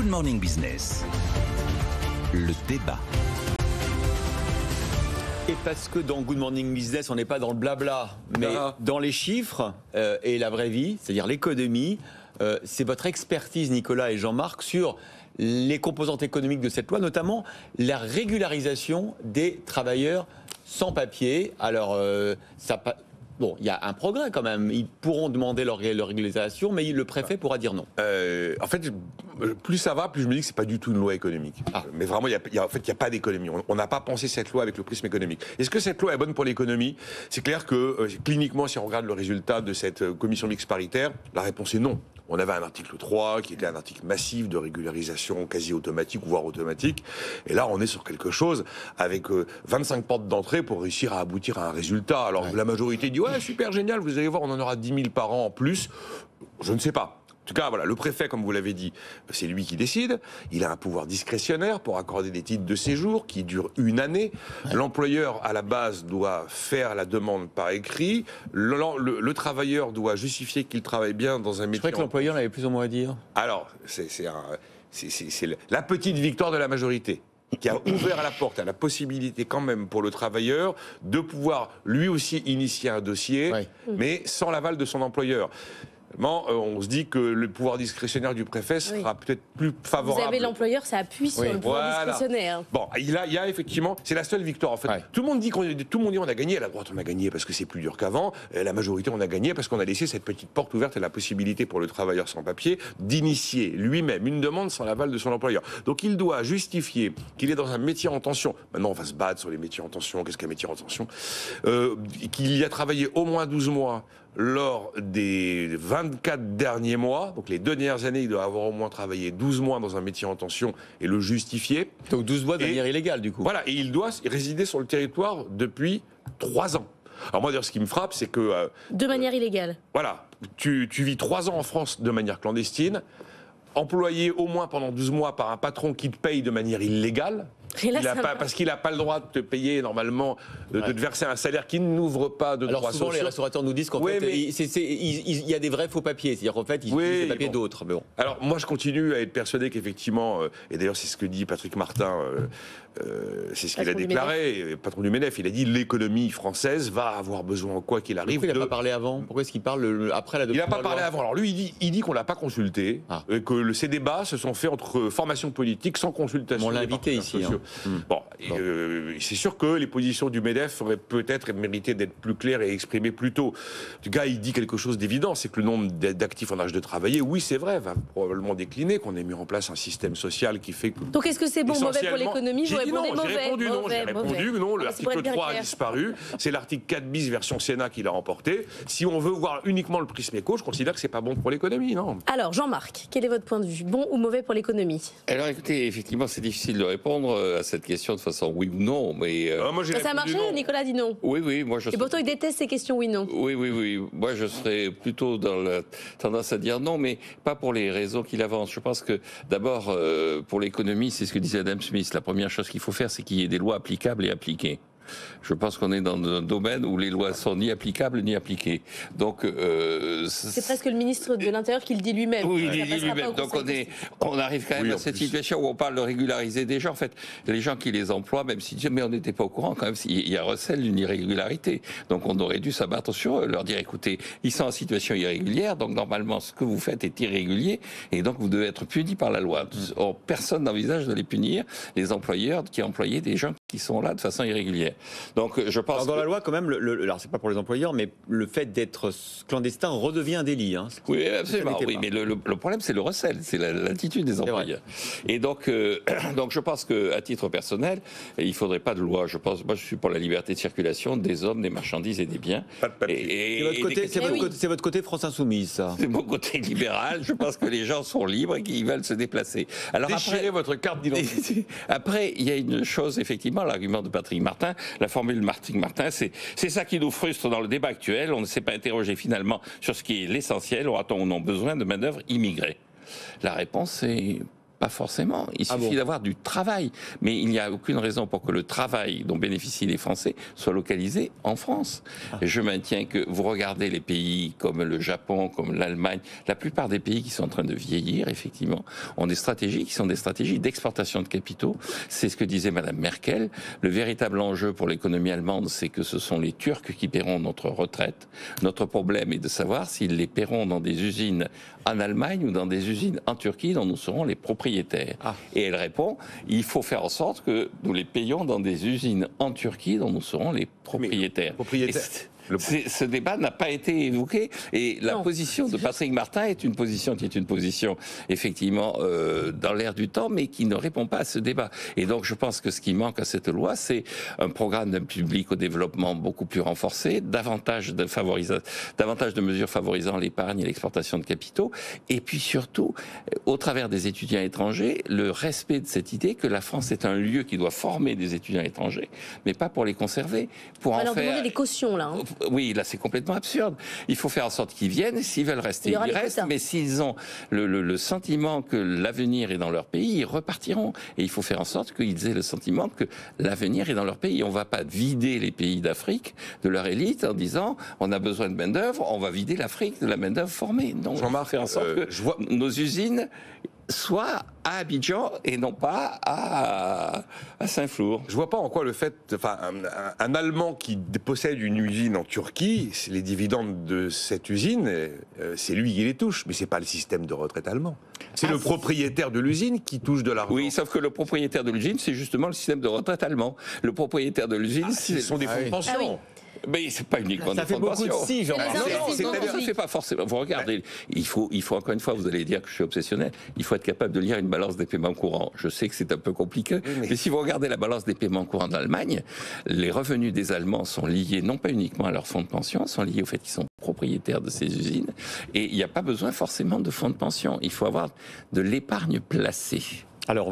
Good Morning Business, le débat. Et parce que dans Good Morning Business, on n'est pas dans le blabla, mais dans les chiffres et la vraie vie, c'est-à-dire l'économie, c'est votre expertise, Nicolas et Jean-Marc, sur les composantes économiques de cette loi, notamment la régularisation des travailleurs sans papier. Alors, bon, il y a un progrès quand même. Ils pourront demander leur régularisation, mais le préfet pourra dire non. En fait, plus ça va, plus je me dis que c'est pas du tout une loi économique. Mais vraiment, il n'y a pas d'économie. On n'a pas pensé cette loi avec le prisme économique. Est-ce que cette loi est bonne pour l'économie? C'est clair que, cliniquement, si on regarde le résultat de cette commission mixte paritaire, la réponse est non. On avait un article 3 qui était un article massif de régularisation quasi automatique, voire automatique. Et là, on est sur quelque chose avec 25 portes d'entrée pour réussir à aboutir à un résultat. Alors, la majorité dit « Ouais, super, génial, vous allez voir, on en aura 10 000 par an en plus. » Je ne sais pas. En tout cas, voilà, le préfet, comme vous l'avez dit, c'est lui qui décide. Il a un pouvoir discrétionnaire pour accorder des titres de séjour qui durent 1 année. L'employeur, à la base, doit faire la demande par écrit. Le travailleur doit justifier qu'il travaille bien dans un métier. Je crois que l'employeur avait plus ou moins à dire. Alors, c'est la petite victoire de la majorité qui a ouvert la porte à la possibilité quand même pour le travailleur de pouvoir lui aussi initier un dossier, mais sans l'aval de son employeur. On se dit que le pouvoir discrétionnaire du préfet sera peut-être plus favorable. Vous avez l'employeur, ça appuie sur le pouvoir discrétionnaire. Bon, il y a effectivement, c'est la seule victoire en fait. Tout le monde dit on a gagné. La droite on a gagné parce que c'est plus dur qu'avant. La majorité on a gagné parce qu'on a laissé cette petite porte ouverte et la possibilité pour le travailleur sans papier d'initier lui-même une demande sans l'aval de son employeur. Donc il doit justifier qu'il est dans un métier en tension. Maintenant on va se battre sur les métiers en tension. Qu'est-ce qu'un métier en tension? Qu'il y a travaillé au moins 12 mois. Lors des 24 derniers mois, donc les 2 dernières années, il doit avoir au moins travaillé 12 mois dans un métier en tension et le justifier. Donc 12 mois de manière illégale, du coup. Voilà, et il doit résider sur le territoire depuis 3 ans. Alors moi, d'ailleurs, ce qui me frappe, c'est que... de manière illégale. Voilà, tu vis 3 ans en France de manière clandestine, employé au moins pendant 12 mois par un patron qui te paye de manière illégale. Parce qu'il n'a pas le droit de te payer normalement, de te verser un salaire qui n'ouvre pas de droits sociaux. Alors souvent les restaurateurs nous disent qu'en fait il y a des vrais faux papiers, c'est-à-dire qu'en fait ils utilisent des papiers d'autres. Mais bon. Alors moi je continue à être persuadé qu'effectivement, et d'ailleurs c'est ce que dit Patrick Martin, c'est ce qu'il a déclaré, patron du MEDEF, il a dit l'économie française va avoir besoin, quoi qu'il arrive. Pourquoi il n'a pas parlé avant? Pourquoi est-ce qu'il parle après la Il n'a pas parlé avant. Alors lui il dit qu'on ne l'a pas consulté, que ces débats se sont faits entre formations politiques sans consultation. On l'a invité ici. Bon, c'est sûr que les positions du MEDEF auraient peut-être mérité d'être plus claires et exprimées plus tôt. En tout cas, il dit quelque chose d'évident, c'est que le nombre d'actifs en âge de travailler, oui, c'est vrai, va probablement décliner, qu'on ait mis en place un système social qui fait que... Donc est-ce que c'est bon ou mauvais pour l'économie? J'ai répondu non, l'article 3 a disparu, c'est l'article 4 bis version Sénat qui l'a remporté. Si on veut voir uniquement le prisme éco, je considère que c'est pas bon pour l'économie, non. Alors, Jean-Marc, quel est votre point de vue? Bon ou mauvais pour l'économie? Alors écoutez, effectivement, c'est difficile de répondre à cette question de façon oui ou non, mais... ça a marché, Nicolas dit non. Oui, moi je... Et pourtant il déteste ces questions oui-non. Oui, moi je serais plutôt dans la tendance à dire non, mais pas pour les raisons qu'il avance. Je pense que d'abord, pour l'économie, c'est ce que disait Adam Smith, la première chose qu'il faut faire, c'est qu'il y ait des lois applicables et appliquées. Je pense qu'on est dans un domaine où les lois sont ni applicables ni appliquées. Donc c'est presque le ministre de l'Intérieur qui le dit lui-même. Oui, il dit lui-même. Donc on arrive quand même à cette situation où on parle de régulariser des gens. En fait, les gens qui les emploient, même si mais on n'était pas au courant quand même, il y a recel d'une irrégularité. Donc on aurait dû s'abattre sur eux, leur dire écoutez, ils sont en situation irrégulière, donc normalement ce que vous faites est irrégulier et donc vous devez être punis par la loi. Or, personne n'envisage de les punir, les employeurs qui employaient des gens qui sont là de façon irrégulière. Donc je pense. Alors, dans la loi, quand même, alors c'est pas pour les employeurs, mais le fait d'être clandestin redevient un délit. Oui, absolument. Oui, mais le problème, c'est le recel, c'est l'attitude des employeurs. Et donc je pense qu'à titre personnel, il ne faudrait pas de loi. Moi, je suis pour la liberté de circulation des hommes, des marchandises et des biens. Pas de papier. C'est votre côté France Insoumise, ça. C'est mon côté libéral. Je pense que les gens sont libres et qu'ils veulent se déplacer. Alors déchirez votre carte d'identité. Après, il y a une chose, effectivement, l'argument de Patrick Martin, la formule de Patrick Martin, c'est ça qui nous frustre dans le débat actuel. On ne s'est pas interrogé finalement sur ce qui est l'essentiel. Aura-t-on ou non besoin de main-d'œuvre immigrée? La réponse est Pas forcément. Il suffit d'avoir du travail. Mais il n'y a aucune raison pour que le travail dont bénéficient les Français soit localisé en France. Et je maintiens que vous regardez les pays comme le Japon, comme l'Allemagne, la plupart des pays qui sont en train de vieillir, effectivement, ont des stratégies qui sont des stratégies d'exportation de capitaux. C'est ce que disait Madame Merkel. Le véritable enjeu pour l'économie allemande, c'est que ce sont les Turcs qui paieront notre retraite. Notre problème est de savoir s'ils les paieront dans des usines en Allemagne ou dans des usines en Turquie dont nous serons les propriétaires. Et elle répond, il faut faire en sorte que nous les payons dans des usines en Turquie dont nous serons les propriétaires. Ce débat n'a pas été évoqué et la position de Patrick Martin est une position qui est une position effectivement dans l'air du temps mais qui ne répond pas à ce débat. Et donc je pense que ce qui manque à cette loi, c'est un programme d'aide publique au développement beaucoup plus renforcé, davantage de mesures favorisant l'épargne et l'exportation de capitaux et puis surtout, au travers des étudiants étrangers, le respect de cette idée que la France est un lieu qui doit former des étudiants étrangers, mais pas pour les conserver. Pour on va en leur faire... demander des cautions là. Oui, là c'est complètement absurde. Il faut faire en sorte qu'ils viennent, s'ils veulent rester, ils restent, mais s'ils ont le sentiment que l'avenir est dans leur pays, ils repartiront. Et il faut faire en sorte qu'ils aient le sentiment que l'avenir est dans leur pays. On ne va pas vider les pays d'Afrique de leur élite en disant on a besoin de main-d'œuvre, on va vider l'Afrique de la main-d'œuvre formée. Donc, on va faire en sorte que nos usines soit à Abidjan et non pas à Saint-Flour. Je vois pas en quoi le fait, enfin, un Allemand qui possède une usine en Turquie, les dividendes de cette usine, c'est lui qui les touche, mais c'est pas le système de retraite allemand. C'est le propriétaire de l'usine qui touche de l'argent. Oui, sauf que le propriétaire de l'usine, c'est justement le système de retraite allemand. Le propriétaire de l'usine, ce sont des fonds de pension. Mais c'est pas uniquement ça fait beaucoup de si, ça fait pas forcément. Vous regardez, il faut encore une fois, vous allez dire que je suis obsessionnel, il faut être capable de lire une balance des paiements courants. Je sais que c'est un peu compliqué, mais si vous regardez la balance des paiements courants d'Allemagne, les revenus des Allemands sont liés non pas uniquement à leur fonds de pension, sont liés au fait qu'ils sont propriétaires de ces usines, et il n'y a pas besoin forcément de fonds de pension. Il faut avoir de l'épargne placée. Alors,